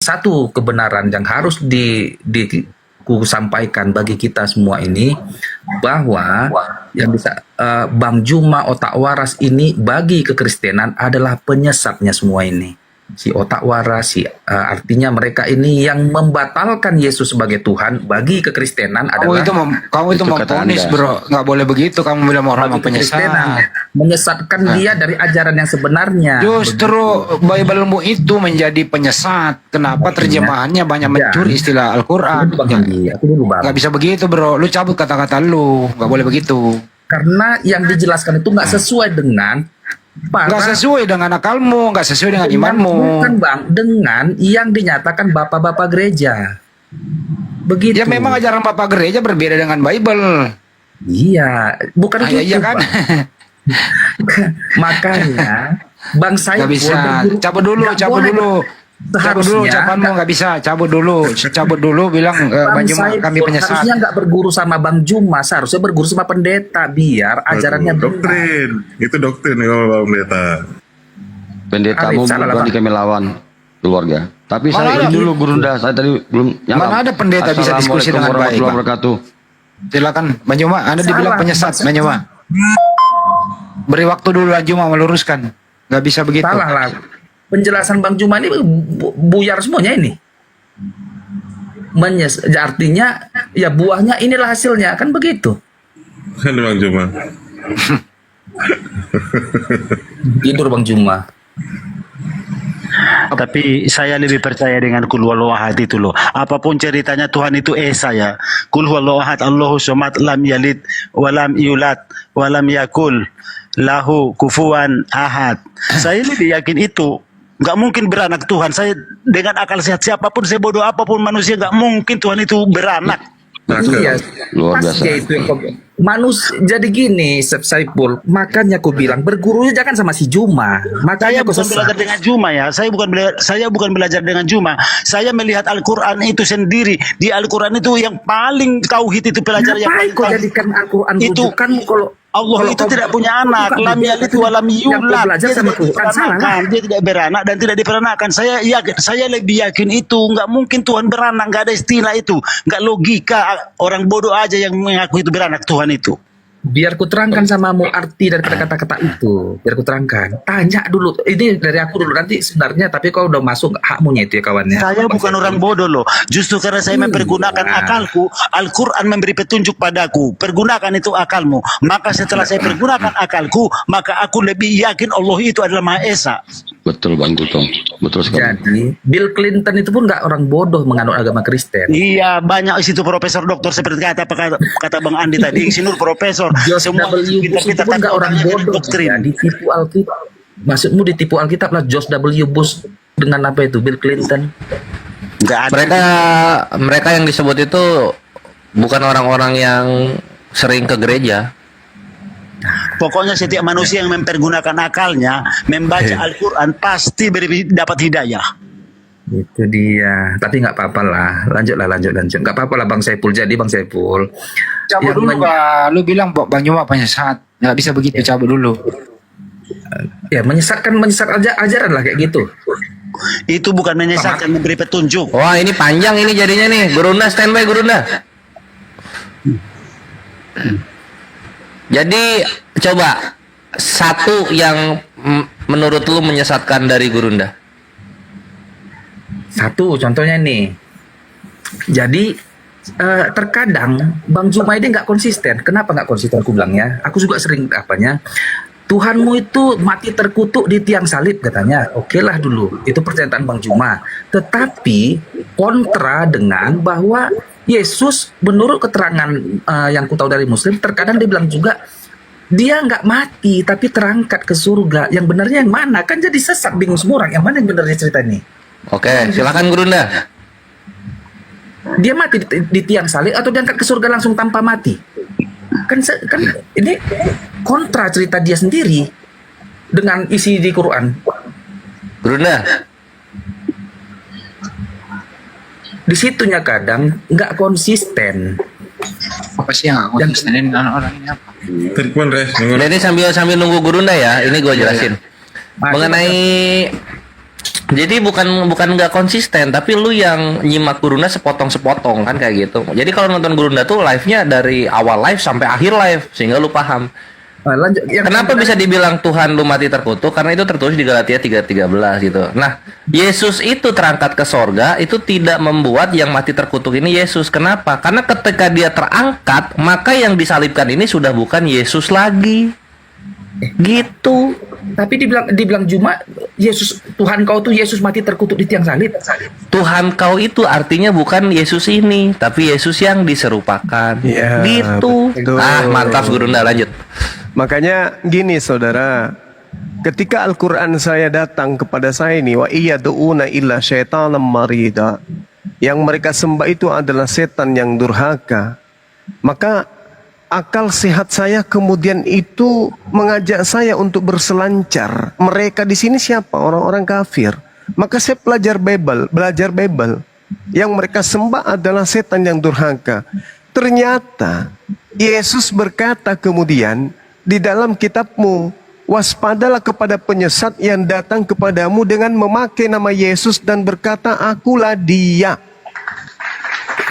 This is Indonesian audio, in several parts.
satu kebenaran yang harus ku sampaikan bagi kita semua ini, bahwa yang bisa Bang Juma Otak Waras ini bagi kekristenan adalah penyesatnya semua ini. Si Otak Waras, artinya mereka ini yang membatalkan Yesus sebagai Tuhan bagi kekristenan adalah kamu itu memponis, bro. Nggak boleh begitu kamu bilang orang penyesat. Menyesatkan dia dari ajaran yang sebenarnya. Justru Bible-mu itu menjadi penyesat. Kenapa terjemahannya banyak mencuri istilah Al-Quran? Nggak bisa begitu, bro. Lu cabut kata-kata lu. Nggak boleh begitu. Karena yang dijelaskan itu nggak sesuai dengan nggak sesuai dengan akalmu, nggak sesuai dengan imanmu. Bukan Bang, dengan yang dinyatakan bapak-bapak gereja. Begitu. Ya memang ajaran bapak gereja berbeda dengan Bible. Iya, bukan gitu. Iya kan? Makanya Bang Saiful nggak bisa. Cabut dulu. Cabut dulu ucapanmu, nggak bisa. Cabut dulu bilang Bang Juma kami penyesat. Harusnya nggak berguru sama Bang Juma, seharusnya berguru sama pendeta biar ajarannya doktrin. Itu doktrin kalau Bang Pendeta. Pendetamu bukan di kami lawan keluarga. Tapi saya ini dulu Gurunda, saya tadi belum nyalam. Mana ada pendeta bisa diskusi dengan baik, Bang? Silakan Bang Juma, Anda dibilang penyesat, Bang Juma. Beri waktu dulu Bang Juma meluruskan. Nggak bisa begitu. Salah lah. Penjelasan Bang Juma ini buyar semuanya ini. Artinya ya buahnya inilah hasilnya, kan begitu. Kan Bang Juma. Tidur Bang Juma. Tapi saya lebih percaya dengan Qul huwallahu ahad itu loh. Apapun ceritanya Tuhan itu Esa ya. Qul huwallahu ahad Allahu somad lam yalid walam yulad walam yakul lahu kufuwan ahad. Saya lebih yakin itu. Nggak mungkin beranak Tuhan. Saya dengan akal sehat siapapun, saya bodoh apapun manusia, nggak mungkin Tuhan itu beranak. Iya, luar biasa. Itu manusia. Jadi gini, Saiful, makanya aku bilang bergurunya jangan sama si Juma. Makanya saya bukan belajar dengan Juma ya. Saya bukan belajar dengan Juma. Saya melihat Al-Quran itu sendiri. Di Al-Quran itu yang paling tauhid itu pelajaran yang paling kau jadikan Al-Quran itu kan kalau Allah itu tidak punya anak, lam yalid wa lam yulad. Dia tidak beranak dan tidak diperanakan. Saya lebih yakin itu. Nggak mungkin Tuhan beranak, nggak ada istilah itu. Nggak logika, orang bodoh aja yang mengaku itu beranak Tuhan itu. Biar ku terangkan samamu arti daripada kata-kata itu. Biar ku terangkan. Tanya dulu. Ini dari aku dulu. Nanti sebenarnya, tapi kau udah masuk hakmunya itu ya kawannya. Saya bukan orang bodoh loh. Justru karena saya mempergunakan akalku, Al-Quran memberi petunjuk padaku. Pergunakan itu akalmu. Maka setelah saya pergunakan akalku, maka aku lebih yakin Allah itu adalah Maha Esa. Betul Bang Gutong. Betul sekali. Jadi Bill Clinton itu pun nggak orang bodoh menganut agama Kristen. Iya, banyak situ profesor doktor seperti kata Bang Andi tadi, insinyur profesor. George W. Bush itu pun nggak orang bodoh. Ya, ditipu Alkitab. Maksudmu ditipu Alkitab lah. George W. Bush dengan apa itu? Bill Clinton. Mereka yang disebut itu bukan orang-orang yang sering ke gereja. Pokoknya setiap manusia yang mempergunakan akalnya membaca Al-Quran pasti dapat hidayah. Itu dia. Tapi nggak apa-apa lah. Lanjut. Nggak apa-apa lah Bang Saiful. Jadi Bang Saiful, cabut dulu Pak. Lu bilang Bang Juma penyesat. Nggak bisa begitu, cabut dulu. Ya menyesat ajaran lah kayak gitu. Itu bukan menyesatkan, memberi petunjuk. Wah ini panjang ini jadinya nih. Gurunda standby Gurunda. Jadi coba satu yang menurut lu menyesatkan dari Gurunda. Satu contohnya nih. Jadi terkadang Bang Juma ini nggak konsisten. Kenapa nggak konsisten aku bilangnya? Aku juga sering Tuhanmu itu mati terkutuk di tiang salib katanya. Oke lah dulu. Itu pernyataan Bang Juma. Tetapi kontra dengan bahwa Yesus menurut keterangan yang ku tahu dari Muslim, terkadang dia bilang juga dia nggak mati tapi terangkat ke surga. Yang benarnya yang mana? Kan jadi sesat, bingung semua orang. Yang mana yang benarnya cerita ini? Oke, silakan Gurunda. Dia mati di tiang salib atau diangkat ke surga langsung tanpa mati? Kan ini kontra cerita dia sendiri dengan isi di Quran. Gurunda. Di situnya kadang nggak konsisten. Apa sih yang nggak konsistenin orang ini apa? Ini sambil nunggu Gurunda ya. Ini gue jelasin mengenai Jadi bukan nggak konsisten, tapi lu yang nyimak Gurunda sepotong-sepotong kan kayak gitu. Jadi kalau nonton Gurunda tuh live-nya dari awal live sampai akhir live sehingga lu paham. Nah, lanjut. Kenapa bisa dibilang Tuhan lu mati terkutuk? Karena itu tertulis di Galatia 3:13 gitu. Nah, Yesus itu terangkat ke sorga itu tidak membuat yang mati terkutuk ini Yesus. Kenapa? Karena ketika dia terangkat, maka yang disalibkan ini sudah bukan Yesus lagi. Gitu. Tapi dibilang Juma, Yesus Tuhan kau tuh Yesus mati terkutuk di tiang salib. Tuhan kau itu artinya bukan Yesus ini, tapi Yesus yang diserupakan. Ya, gitu. betul. Mantap Gurunda, lanjut. Makanya gini saudara, ketika Al-Quran saya datang kepada saya ini, wa iya du'una illa syaitanam marida, yang mereka sembah itu adalah setan yang durhaka, maka akal sehat saya kemudian itu mengajak saya untuk berselancar. Mereka di sini siapa? Orang-orang kafir. Maka saya belajar Bible. Yang mereka sembah adalah setan yang durhaka. Ternyata Yesus berkata kemudian di dalam kitabmu, waspadalah kepada penyesat yang datang kepadamu dengan memakai nama Yesus dan berkata, akulah dia.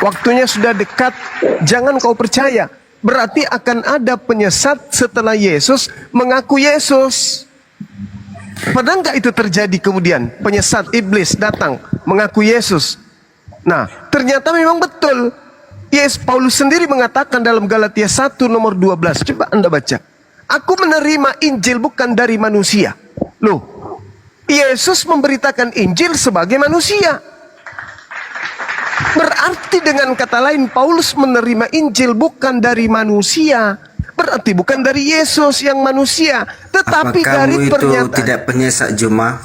Waktunya sudah dekat, jangan kau percaya. Berarti akan ada penyesat setelah Yesus mengaku Yesus. Padahal enggak itu terjadi kemudian. Penyesat iblis datang mengaku Yesus. Nah, ternyata memang betul. Yes, Paulus sendiri mengatakan dalam Galatia 1 nomor 12. Coba Anda baca. Aku menerima Injil bukan dari manusia. Loh, Yesus memberitakan Injil sebagai manusia. Berarti dengan kata lain Paulus menerima Injil bukan dari manusia. Berarti bukan dari Yesus yang manusia, tetapi Apa dari kamu itu pernyataan. tidak penyesak Juma?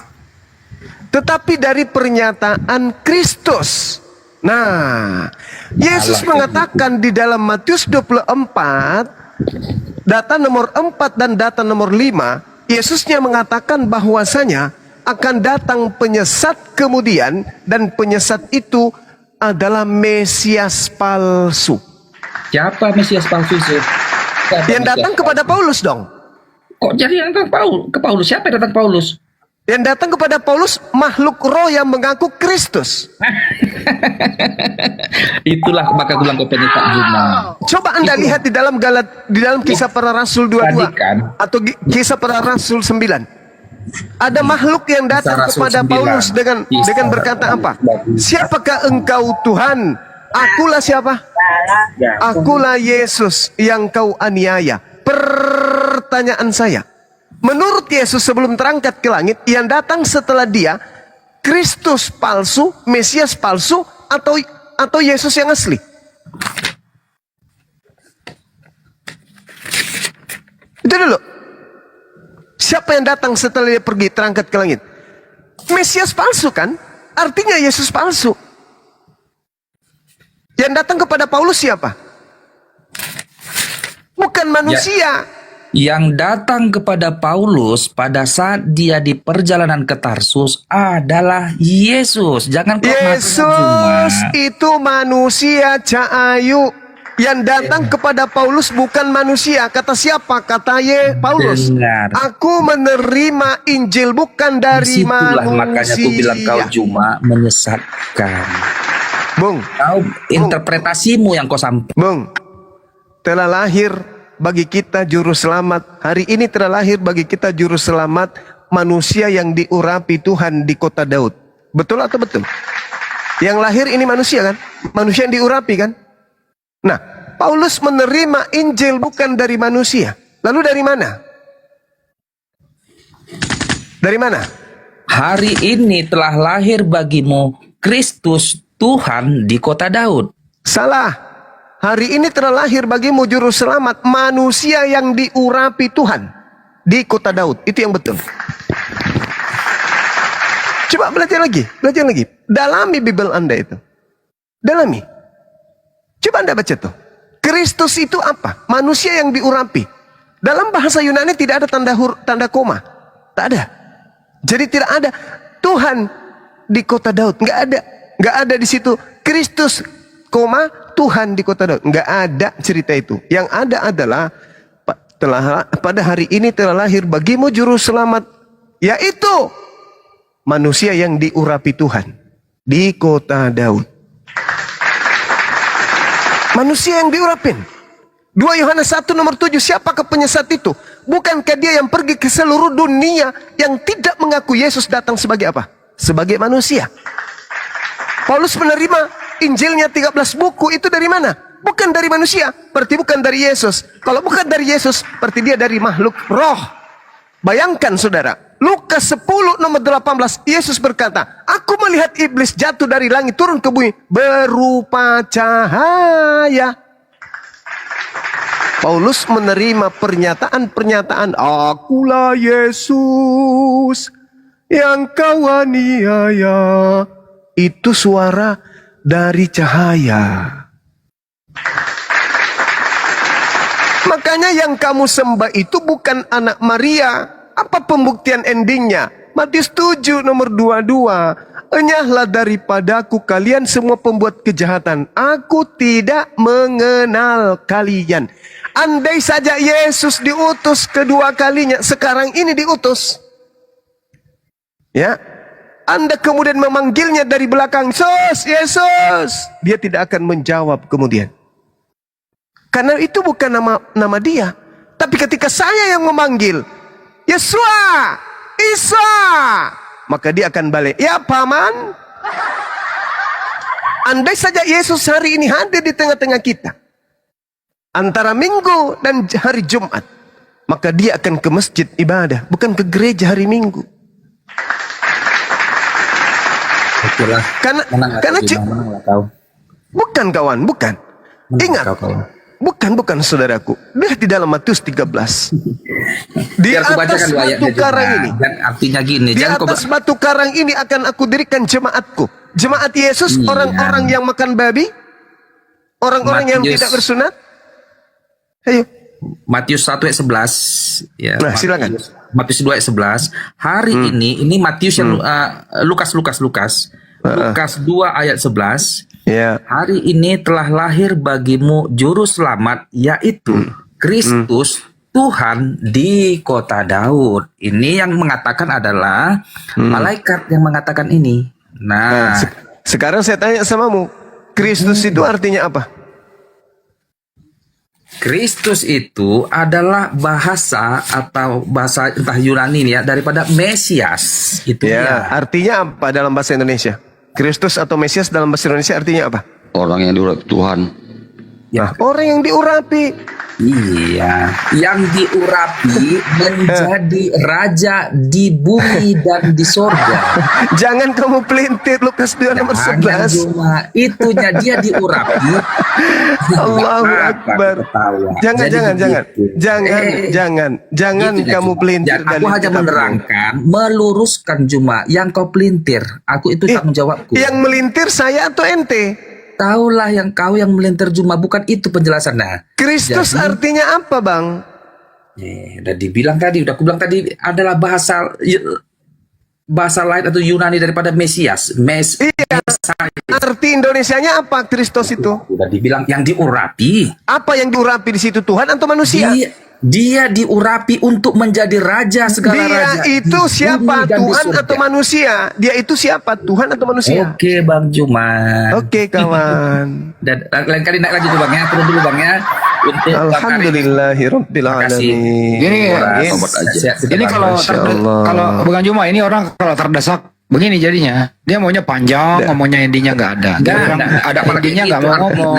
Tetapi dari pernyataan Kristus. Nah, Yesus mengatakan di dalam Matius 24, data nomor 4 dan data nomor 5, Yesusnya mengatakan bahwasanya akan datang penyesat kemudian, dan penyesat itu adalah Mesias palsu. Siapa Mesias palsu itu? Siapa Yang Mesias datang kepada Paulus dong. Kok jadi yang datang ke Paulus? Siapa yang datang ke Paulus? Yang datang kepada Paulus makhluk roh yang mengaku Kristus. Itulah maka bilang ke penyesat Juma. Coba Anda lihat di dalam Kisah Para Rasul 22 kan? atau Kisah Para Rasul 9. Ada makhluk yang datang Kisah Rasul kepada 9. Paulus dengan berkata apa? Siapakah engkau Tuhan? Akulah siapa? Akulah Yesus yang kau aniaya. Pertanyaan saya, menurut Yesus sebelum terangkat ke langit, yang datang setelah dia Kristus palsu, Mesias palsu, atau Yesus yang asli? Itu dulu. Siapa yang datang setelah dia pergi terangkat ke langit? Mesias palsu kan? Artinya Yesus palsu. Yang datang kepada Paulus siapa? Bukan manusia. Yang datang kepada Paulus pada saat dia di perjalanan ke Tarsus adalah Yesus. Jangan kau Yesus itu manusia Cahayu. Yang datang kepada Paulus bukan manusia. Kata siapa? Kata Paulus. Dengar. Aku menerima Injil bukan dari Disitulah manusia. makanya aku bilang kau cuma menyesatkan. Bung, Kau interpretasimu yang kau sampaikan. Bung, telah lahir bagi kita juru selamat. Hari ini telah lahir bagi kita juru selamat, manusia yang diurapi Tuhan di kota Daud. Betul atau betul? Yang lahir ini manusia kan? Manusia yang diurapi kan? Nah, Paulus menerima Injil bukan dari manusia. Lalu dari mana? Dari mana? Hari ini telah lahir bagimu Kristus Tuhan di kota Daud. Salah. Hari ini telah lahir bagimu juru selamat, manusia yang diurapi Tuhan di kota Daud. Itu yang betul. Coba belajar lagi. Dalami Bible Anda itu. Dalami. Coba Anda baca tuh. Kristus itu apa? Manusia yang diurapi. Dalam bahasa Yunani tidak ada tanda koma. Tak ada. Jadi tidak ada Tuhan di kota Daud. Nggak ada. Nggak ada di situ Kristus, koma, Tuhan di kota Daud. Nggak ada cerita itu. Yang ada adalah pada hari ini telah lahir bagimu juru selamat, yaitu manusia yang diurapi Tuhan di kota Daud. Manusia yang diurapin. 2 Yohanes 1 nomor 7, siapakah penyesat itu? Bukankah dia yang pergi ke seluruh dunia yang tidak mengaku Yesus datang sebagai apa? Sebagai manusia. Paulus menerima Injilnya 13 buku itu dari mana? Bukan dari manusia, berarti bukan dari Yesus. Kalau bukan dari Yesus, berarti dia dari makhluk roh. Bayangkan saudara, Lukas 10 nomor 18, Yesus berkata, aku melihat iblis jatuh dari langit turun ke bumi berupa cahaya. Paulus menerima pernyataan-pernyataan, akulah Yesus yang kau aniaya. Itu suara dari cahaya. Makanya yang kamu sembah itu bukan anak Maria. Apa pembuktian endingnya? Matius 7 nomor 22. Enyahlah daripadaku kalian semua pembuat kejahatan. Aku tidak mengenal kalian. Andai saja Yesus diutus kedua kalinya, sekarang ini diutus. Ya, Anda kemudian memanggilnya dari belakang, Yesus, Yesus. Dia tidak akan menjawab kemudian. Karena itu bukan nama dia. Tapi ketika saya yang memanggil, Yesua, Isa, maka dia akan balik. Ya paman. Andai saja Yesus hari ini hadir di tengah-tengah kita, antara Minggu dan hari Jumat, maka dia akan ke masjid ibadah, bukan ke gereja hari Minggu. Itulah. Karena bukan kawan, bukan. Ingat, bukan saudaraku. Lihat di dalam Matius 13. Di atas batu karang ini. Dan artinya gini. Di atas batu karang ini akan aku dirikan jemaatku. Jemaat Yesus, orang-orang yang makan babi, orang-orang yang tidak bersunat. Ayo. Matius 1 ayat 11. Ya, nah, silakan. Matius 2 ayat 11. Hari ini Matius yang Lukas 2 ayat 11. Ya. Hari ini telah lahir bagimu juru selamat, yaitu Kristus Tuhan di kota Daud. Ini yang mengatakan adalah malaikat yang mengatakan ini. Nah, sekarang saya tanya samamu, Kristus itu artinya apa? Kristus itu adalah bahasa atau bahasa entah Yunani ya, daripada Mesias. Itu ya. Artinya apa dalam bahasa Indonesia? Kristus atau Mesias dalam bahasa Indonesia artinya apa? Orang yang diurapi Tuhan. Ya, orang yang diurapi. Iya, yang diurapi menjadi raja di bumi dan di sorga. Jangan kamu pelintir Lukas 2 nomor 11. Cuma itunya dia diurapi. Allahu Akbar. Jangan kamu pelintir. Aku hanya menerangkan, meluruskan cuma yang kau pelintir. Aku itu tanggung jawabku. Yang melintir saya atau ente? Taulah yang kau yang melintir cuma, bukan itu penjelasannya. Kristus artinya apa, Bang? Udah dibilang tadi, udah aku bilang tadi adalah bahasa lain atau Yunani daripada Mesias. Iya. Arti Indonesianya apa Kristus itu? Udah dibilang yang diurapi. Apa yang diurapi di situ, Tuhan atau manusia? Dia diurapi untuk menjadi raja segala raja. Dia itu siapa, Tuhan atau manusia? Dia itu siapa, Tuhan atau manusia? Oke, Bang Juman. Oke, kawan. Dan lain kali naik lagi tuh Bang ya. Turun dulu Bang ya. Untuk Alhamdulillahirabbil alamin. Ini kalau Bang Juma ini orang kalau terdesak begini jadinya, dia maunya panjang, ngomongnya intinya nggak ada. Ada intinya nggak mau ngomong.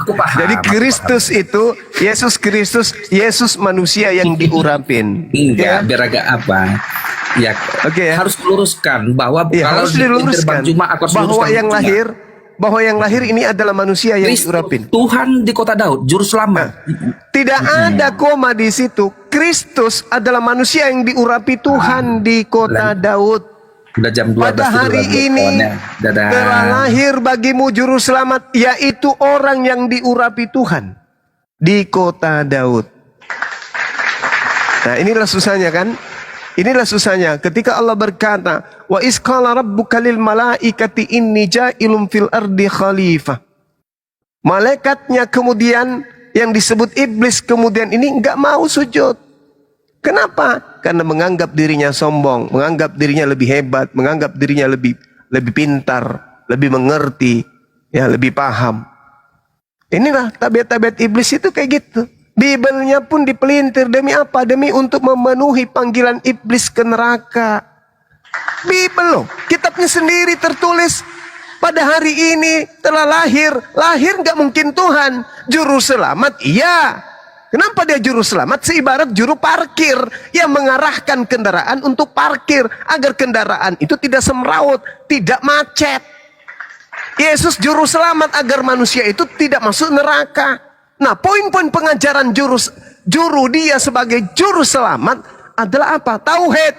Aku paham. Jadi Kristus itu Yesus Kristus, Yesus manusia yang diurapin. Enggak, biar agak apa? Ya, harus meluruskan bahwa harus diluruskan bahwa yang lahir ini adalah manusia yang diurapin. Tuhan di kota Daud, juru selamat. Tidak ada koma di situ. Kristus adalah manusia yang diurapi Tuhan di kota Daud. Udah jam 12. Pada hari ini telah lahir bagimu juru selamat, yaitu orang yang diurapi Tuhan di kota Daud. Nah, inilah susahnya kan? Inilah susahnya ketika Allah berkata, wa isqala rabbuka lil malaikati inni ja'ilun fil ardi khalifah. Malaikatnya kemudian yang disebut iblis kemudian ini enggak mau sujud. Kenapa? Karena menganggap dirinya sombong, menganggap dirinya lebih hebat, menganggap dirinya lebih pintar, lebih mengerti, ya lebih paham. Inilah tabiat-tabiat iblis itu kayak gitu. Bibelnya pun dipelintir demi apa? Demi untuk memenuhi panggilan iblis ke neraka. Bibel loh, kitabnya sendiri tertulis pada hari ini telah lahir nggak mungkin Tuhan. Juru selamat, iya. Kenapa dia juru selamat? Seibarat juru parkir yang mengarahkan kendaraan untuk parkir agar kendaraan itu tidak semrawut, tidak macet. Yesus juru selamat agar manusia itu tidak masuk neraka. Nah, poin-poin pengajaran juru dia sebagai juru selamat adalah apa? Tauhid.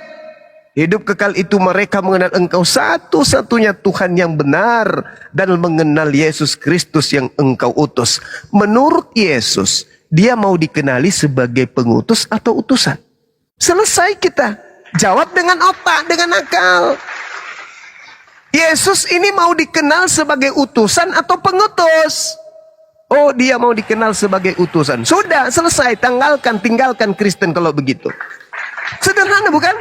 Hidup kekal itu mereka mengenal Engkau satu-satunya Tuhan yang benar dan mengenal Yesus Kristus yang Engkau utus. Menurut Yesus, dia mau dikenali sebagai pengutus atau utusan? Selesai kita. Jawab dengan otak, dengan akal. Yesus ini mau dikenal sebagai utusan atau pengutus? Oh, dia mau dikenal sebagai utusan. Sudah, selesai. Tinggalkan Kristen kalau begitu. Sederhana bukan?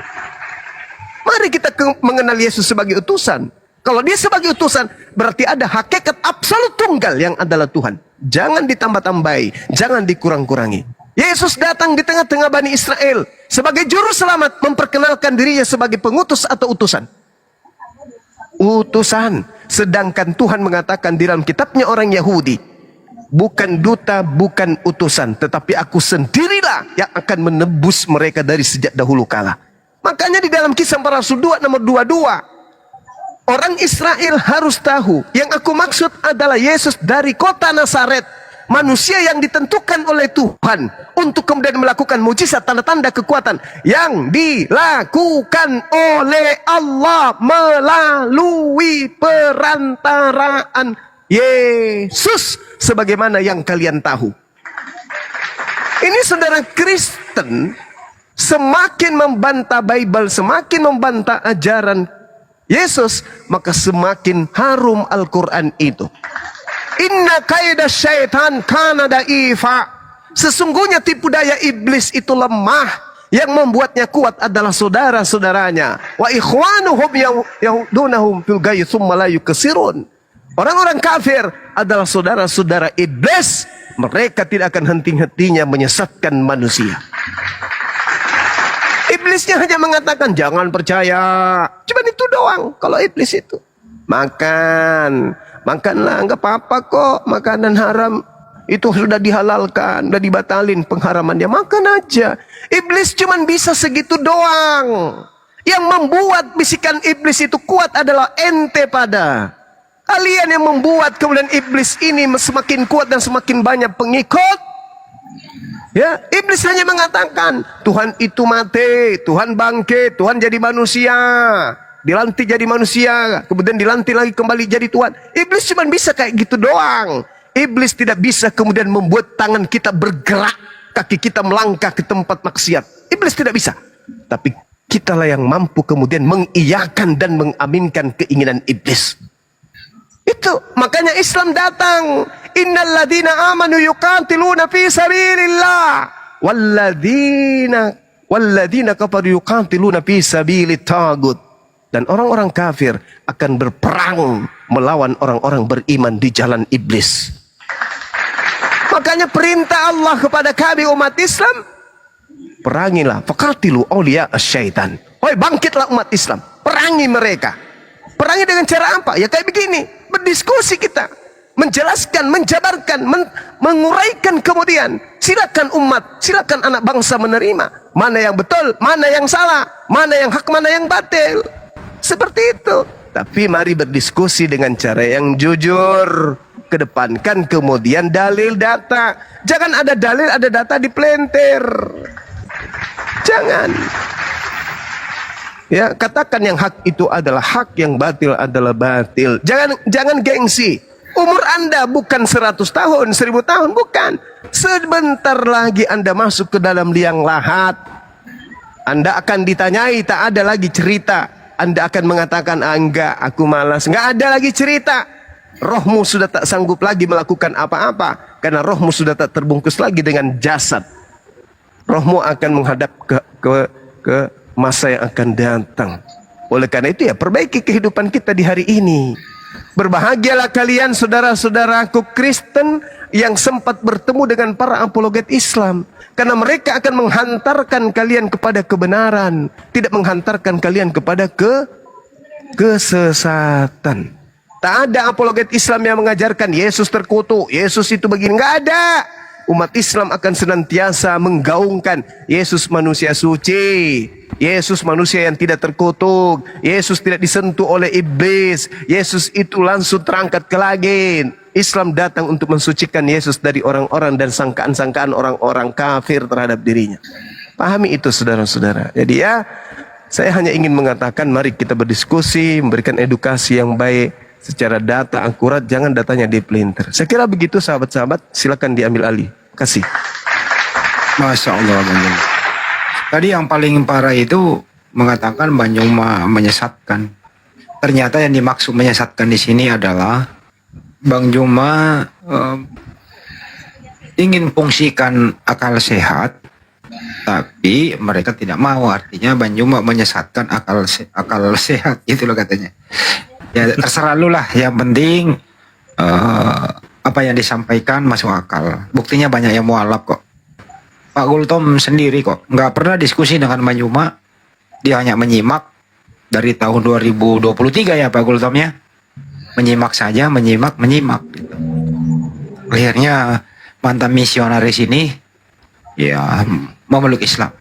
Mari kita mengenal Yesus sebagai utusan. Kalau dia sebagai utusan, berarti ada hakikat absolut tunggal yang adalah Tuhan. Jangan ditambah-tambahi, jangan dikurang-kurangi. Yesus datang di tengah-tengah Bani Israel sebagai juru selamat, memperkenalkan dirinya sebagai pengutus atau utusan. Utusan. Sedangkan Tuhan mengatakan di dalam kitabnya orang Yahudi, bukan duta, bukan utusan, tetapi aku sendirilah yang akan menebus mereka dari sejak dahulu kala. Makanya di dalam Kisah Para Rasul 2 nomor 22, orang Israel harus tahu, yang aku maksud adalah Yesus dari kota Nazaret, manusia yang ditentukan oleh Tuhan untuk kemudian melakukan mujizat, tanda-tanda kekuatan yang dilakukan oleh Allah melalui perantaraan Yesus, sebagaimana yang kalian tahu. Ini saudara Kristen semakin membantah Bible, semakin membantah ajaran Yesus, maka semakin harum Al-Quran itu. Inna kaida syaitan kana da'ifa. Sesungguhnya tipu daya iblis itu lemah. Yang membuatnya kuat adalah saudara-saudaranya. Wa ikhwanuhum yahdunahum fil ghayyi tsumma la yukasirun. Orang-orang kafir adalah saudara-saudara iblis. Mereka tidak akan henti-hentinya menyesatkan manusia. Iblisnya hanya mengatakan jangan percaya. Cuma itu doang. Kalau iblis itu makanlah, nggak apa-apa kok. Makanan haram itu sudah dihalalkan, sudah dibatalin pengharamannya, makan aja. Iblis cuma bisa segitu doang. Yang membuat bisikan iblis itu kuat adalah ente pada kalian, yang membuat kemudian iblis ini semakin kuat dan semakin banyak pengikut. Ya, iblis hanya mengatakan Tuhan itu mati, Tuhan bangkit, Tuhan jadi manusia, dilantik jadi manusia, kemudian dilantik lagi kembali jadi Tuhan. Iblis cuma bisa kayak gitu doang. Iblis tidak bisa kemudian membuat tangan kita bergerak, kaki kita melangkah ke tempat maksiat. Iblis tidak bisa. Tapi kitalah yang mampu kemudian mengiyakan dan mengaminkan keinginan iblis. Itu makanya Islam datang. Innal ladzina amanu yuqatiluna fi sabilillah walladzina kafaru yuqatiluna fi sabilit tagut. Dan orang-orang kafir akan berperang melawan orang-orang beriman di jalan iblis. Makanya perintah Allah kepada kami umat Islam, perangilah, faqatilu awliya asyaitan. Hoi, bangkitlah umat Islam, perangi mereka. Perangi dengan cara apa? Ya kayak begini, berdiskusi kita, menjelaskan, menjabarkan, menguraikan, kemudian silakan umat, silakan anak bangsa menerima mana yang betul, mana yang salah, mana yang hak, mana yang batil. Seperti itu. Tapi mari berdiskusi dengan cara yang jujur. Kedepankan kemudian dalil data. Jangan ada dalil, ada data dipelintir. Jangan. Ya, katakan yang hak itu adalah hak, yang batil adalah batil. Jangan gengsi. Umur Anda bukan 100 tahun, 1000 tahun, bukan. Sebentar lagi Anda masuk ke dalam liang lahat. Anda akan ditanyai, tak ada lagi cerita. Anda akan mengatakan, enggak, aku malas. Enggak ada lagi cerita. Rohmu sudah tak sanggup lagi melakukan apa-apa. Karena rohmu sudah tak terbungkus lagi dengan jasad. Rohmu akan menghadap ke masa yang akan datang. Oleh karena itu ya perbaiki kehidupan kita di hari ini. Berbahagialah kalian saudara-saudaraku Kristen yang sempat bertemu dengan para apologet Islam. Karena mereka akan menghantarkan kalian kepada kebenaran, tidak menghantarkan kalian kepada kesesatan. Tak ada apologet Islam yang mengajarkan Yesus terkutuk, Yesus itu begini. Nggak ada. Umat Islam akan senantiasa menggaungkan Yesus manusia suci, Yesus manusia yang tidak terkutuk, Yesus tidak disentuh oleh iblis, Yesus itu langsung terangkat ke langit. Islam datang untuk mensucikan Yesus dari orang-orang dan sangkaan-sangkaan orang-orang kafir terhadap dirinya. Pahami itu saudara-saudara. Jadi ya, saya hanya ingin mengatakan mari kita berdiskusi, memberikan edukasi yang baik secara data akurat, jangan datanya dipelintir. Saya kira begitu sahabat-sahabat, silakan diambil alih. Kasih. Masya Allah. Tadi yang paling parah itu mengatakan Bang Juma menyesatkan. Ternyata yang dimaksud menyesatkan di sini adalah Bang Juma ingin fungsikan akal sehat, tapi mereka tidak mau. Artinya Bang Juma menyesatkan akal sehat, gitu loh katanya. Ya terserah lu lah, yang penting apa yang disampaikan masuk akal. Buktinya banyak yang mualaf kok. Pak Gultom sendiri kok nggak pernah diskusi dengan Bang Juma, dia hanya menyimak dari tahun 2023 ya Pak Gultom ya, menyimak saja, menyimak gitu. Akhirnya mantan misionaris ini ya memeluk Islam.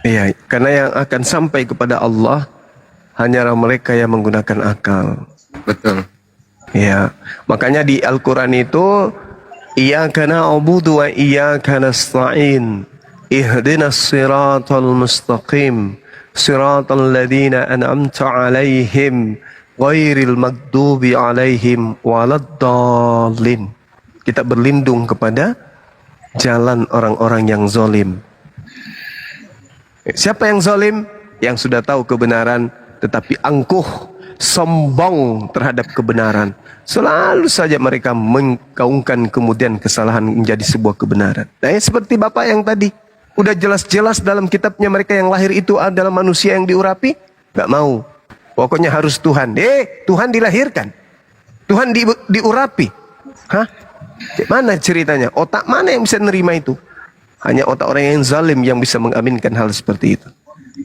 Iya, karena yang akan sampai kepada Allah hanyalah mereka yang menggunakan akal. Betul. Ya, makanya di Al-Quran itu Iyyaka na'budu wa iyyaka nasta'in ihdinas siratal mustaqim siratal ladzina an'amta 'alaihim ghairil maghdubi 'alaihim waladdallin. Kita berlindung kepada jalan orang-orang yang zalim. Siapa yang zalim? Yang sudah tahu kebenaran tetapi angkuh, sombong terhadap kebenaran. Selalu saja mereka menggaungkan kemudian kesalahan menjadi sebuah kebenaran. Nah, seperti Bapak yang tadi, udah jelas-jelas dalam kitabnya mereka yang lahir itu adalah manusia yang diurapi, gak mau. Pokoknya harus Tuhan. Tuhan dilahirkan, Tuhan diurapi. Hah? Mana ceritanya? Otak mana yang bisa menerima itu? Hanya otak orang yang zalim yang bisa mengaminkan hal seperti itu.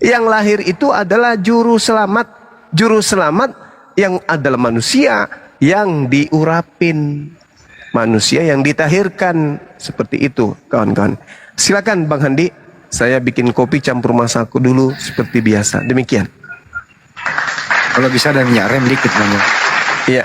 Yang lahir itu adalah juru selamat. Juru selamat yang adalah manusia yang diurapin, manusia yang ditahirkan. Seperti itu kawan-kawan. Silakan Bang Handi, saya bikin kopi campur masaku dulu seperti biasa. Demikian. Kalau bisa ada minyak rem dikit Bang. Iya.